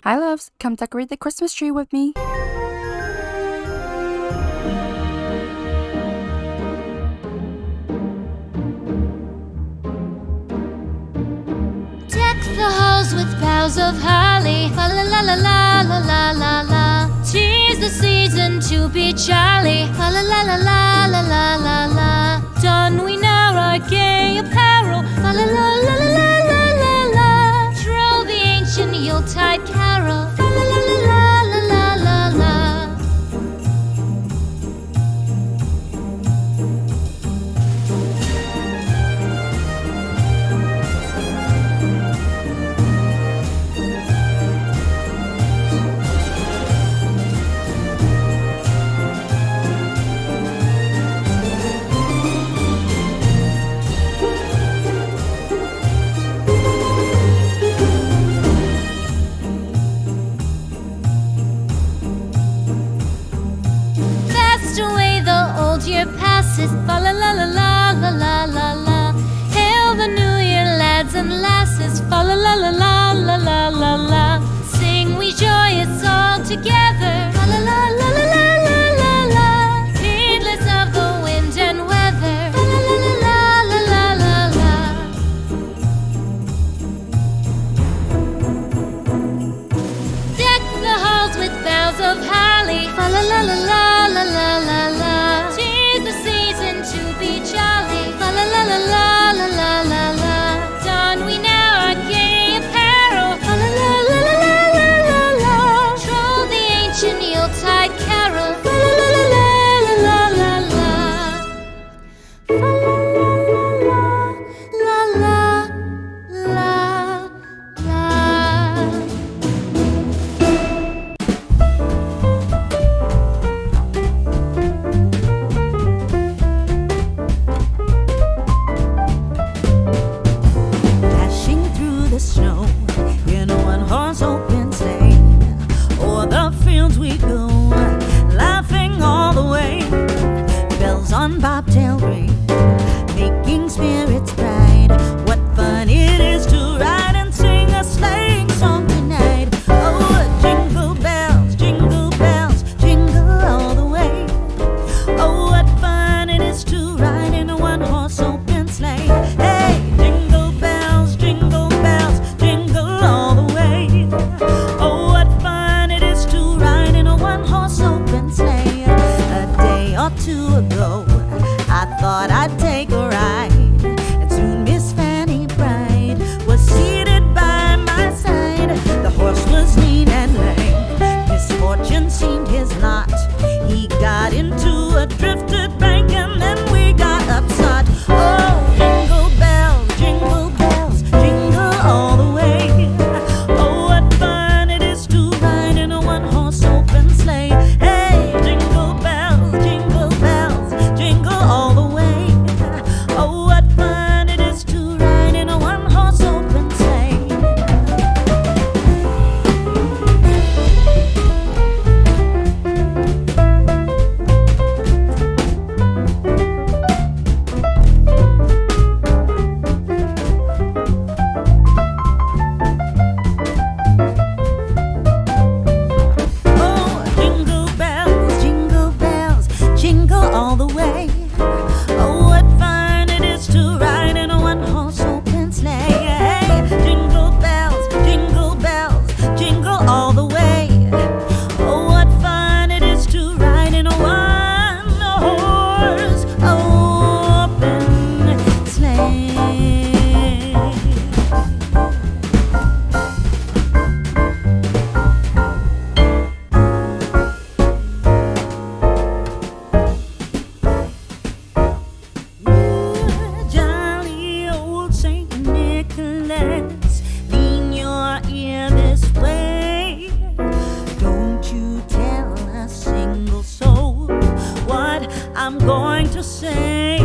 Hi loves, come decorate the Christmas tree with me. Deck the halls with boughs of holly, fa la la la la la la la la. 'Tis the season to be jolly, fa la la la la la la la la. Don we now our gay apparel, fa la la la la la la la la. Troll the ancient Yuletide carol, fa la la la la la la la la. Away the old year passes, fa la la la la la la la la. Hail the new year, lads and lasses, fa la la la la la la la la. Sing we joyous all together, fa la la la la la la la la. Heedless of the wind and weather, fa la la la la la la la la. Deck the halls with boughs of holly, fa la la la la la la la la. 'Tis the season to be jolly, fa la la la la la la la la. Don we now our gay apparel, fa la la la la la la la la. Troll the ancient Yuletide carol, fa la la la la la la la la. Fa la la la la la la la. Dashing through the snow in a one-horse open sleigh. O'er the fields we go, laughing all the way. Bells on bobtail ring, making spirits bright. What fun it is to ride and sing a sleighing song tonight. Oh, jingle bells, jingle all the way. Oh, what fun it is to ride in a one-horse open sleigh. Hey, jingle bells, jingle all the way. Oh, what fun it is to ride in a one-horse open sleigh. A day or two ago, I thought I'd take a ride, and soon Miss Fanny Bright was seated by my side. The horse was lean and lame, misfortune seemed his lot. He got into a drifted bank and then we got upset. Oh, jingle bells, jingle all the way. Oh, what fun it is to ride in a one-horse open sleigh. Hey, jingle bells, jingle all the way. Oh, what fun it is to ride in a one-horse open sleigh. Oh, jingle bells, jingle all the way. Oh, what fun it is to ride in a one-horse open sleigh. Hey, jingle bells, jingle all the way. Oh, what fun it is to ride in a one-horse open sleigh. Jolly old Saint Nicholas, lean your ear this way. Don't you tell a single soul what I'm going to say.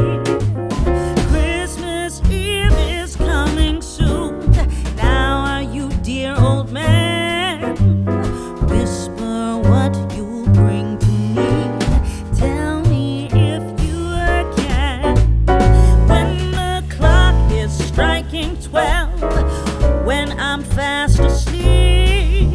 Christmas Eve is coming soon. Now are you, dear old man? Whisper what you'll bring to me. Tell me if you can. When the clock is striking 12, when I'm fast asleep,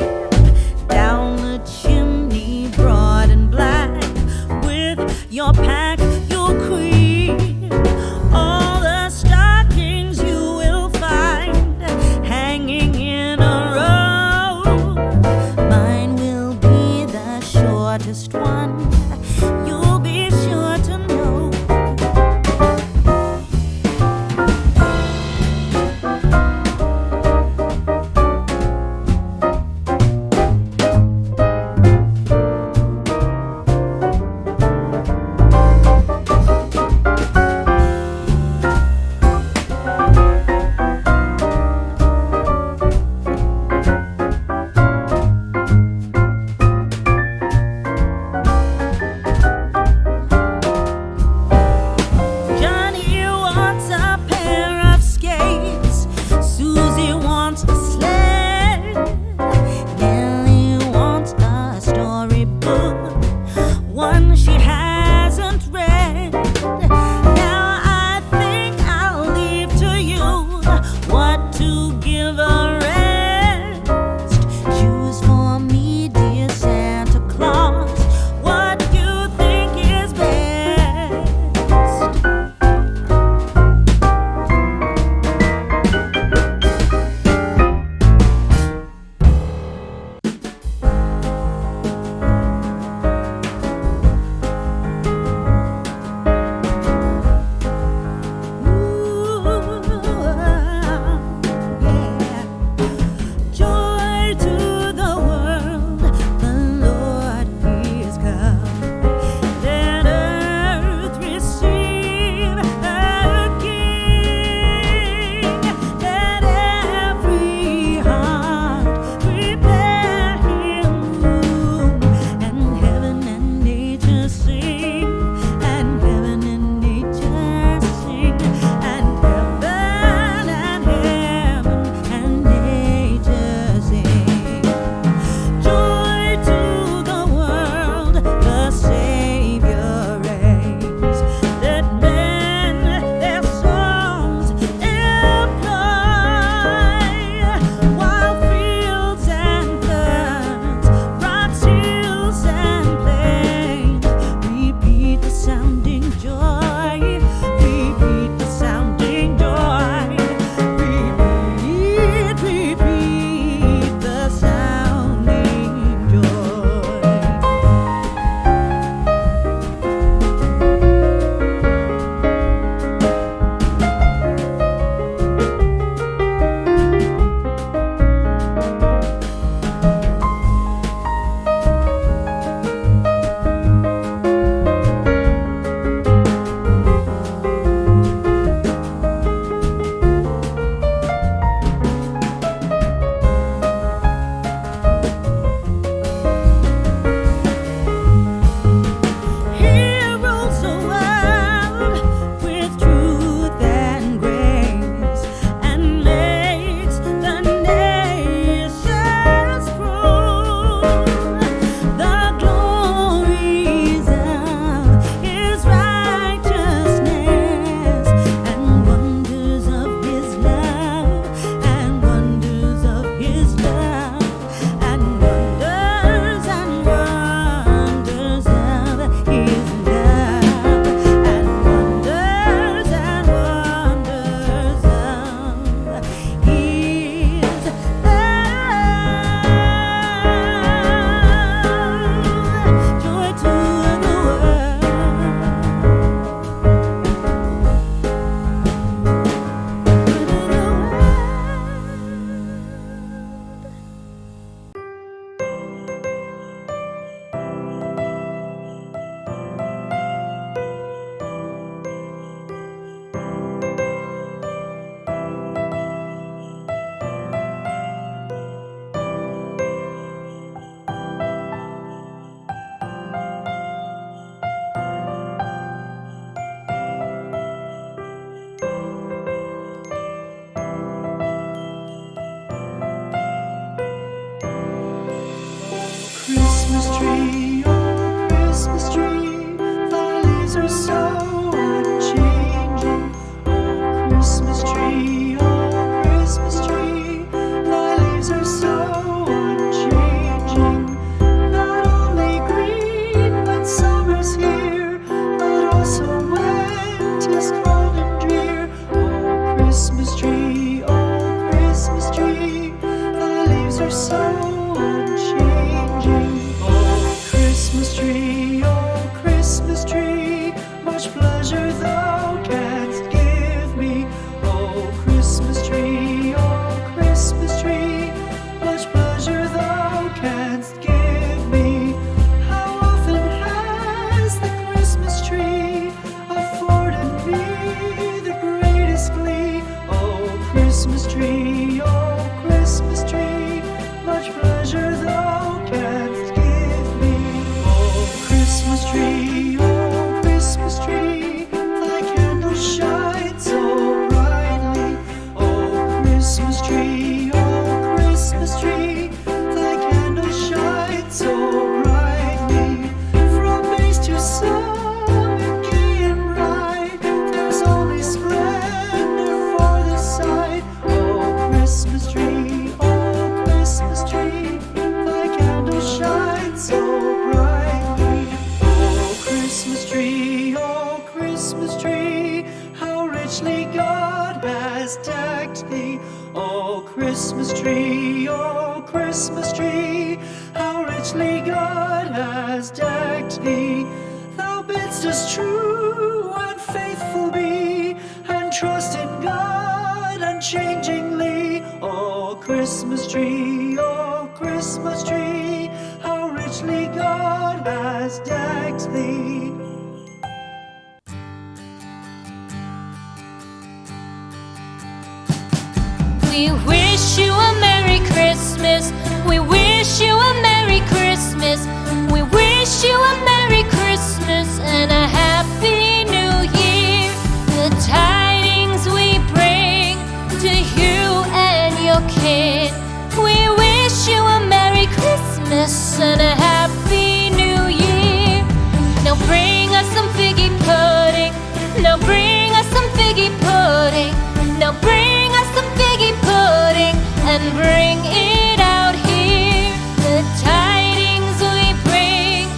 Christmas tree, oh Christmas tree, much pleasure thou canst give me. Oh Christmas tree, thy candles shine so brightly. Oh Christmas tree, thy candles shine so brightly. From base to summit, gay and bright, there's only splendor for the sight. Oh Christmas tree, thy candles shine so brightly. Oh Christmas tree, how richly God has decked thee. Oh Christmas tree, how richly God has decked thee. Thou bidst us true and faithful be, and trust in God unchangingly. Oh Christmas tree, how richly God has decked thee. We wish you a Merry Christmas. We wish you a Merry Christmas. We wish you a Merry Christmas and a Happy New Year. The tidings we bring to you and your kin. We wish you a Merry Christmas and a Happy New Year. Now bring us some figgy pudding. Now bring us some figgy pudding. Now bring us some figgy pudding and bring it out here. The tidings we bring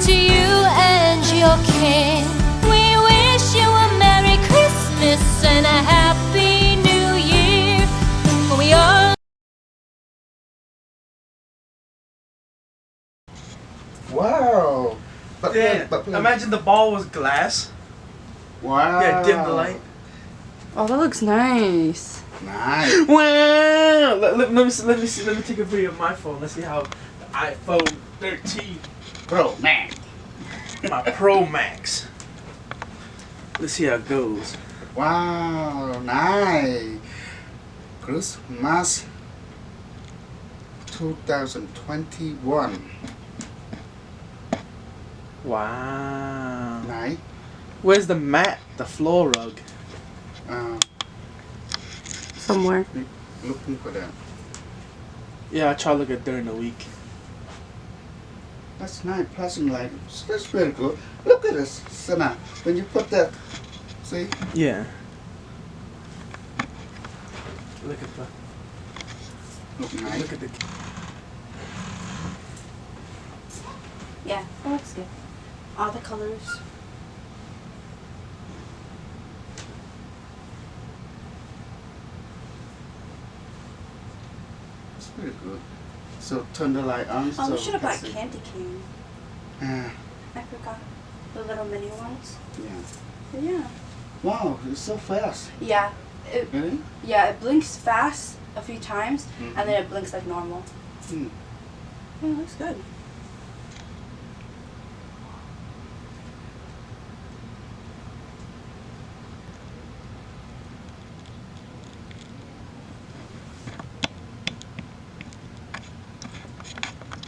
to you and your kin. We wish you a Merry Christmas and a Happy New Year. We all Wow. Yeah, imagine the ball was glass. Wow. Yeah, dim the light. Oh, that looks nice. Nice. Wow! Let me see. Let me take a video of my phone. Let's see how the iPhone 13, Bro, man. my Pro Max. Let's see how it goes. Wow, nice. Christmas 2021. Wow. Nice. Where's the mat? The floor rug. Somewhere. Looking for that. Yeah, I try to look at during the week. That's nice. Pleasant light. That's very good. Look at this, Sana. When you put that, see? Yeah. Look at the. Look nice. Look at the. Yeah, that looks good. All the colors. It's very good. So turn the light on. Oh, so we should have bought see. candy cane. Ah, I forgot. The little mini ones. yeah. But yeah. Wow, it's so fast. Yeah. Really? Yeah, it blinks fast a few times, Mhm. and then it blinks like normal. Hmm. Yeah, it looks good.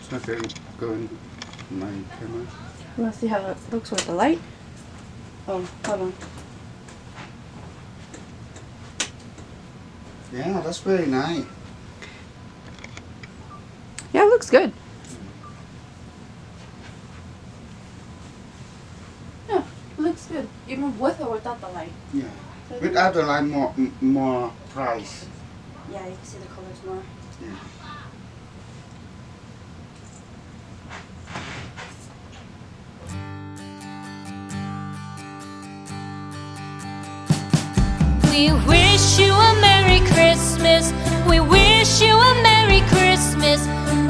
So I can go in my camera. Let's see how it looks with the light. Oh, hold on. Yeah, that's very nice. Yeah, it looks good. Yeah, it looks good. Even with or without the light. Yeah. Without the light, more price. Yeah, you can see the colors more. Yeah. We wish you a Merry Christmas. We wish you a Merry Christmas.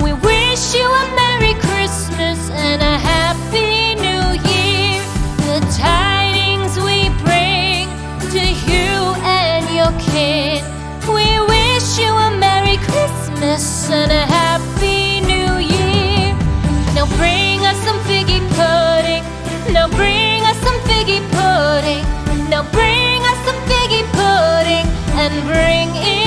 We wish you a Merry Christmas and a Happy New Year. The tidings we bring to you and your kin. We wish you a Merry Christmas and a Happy New Year. Now bring us some figgy pudding. Now bring us some figgy pudding. Now bring us some figgy pudding and bring in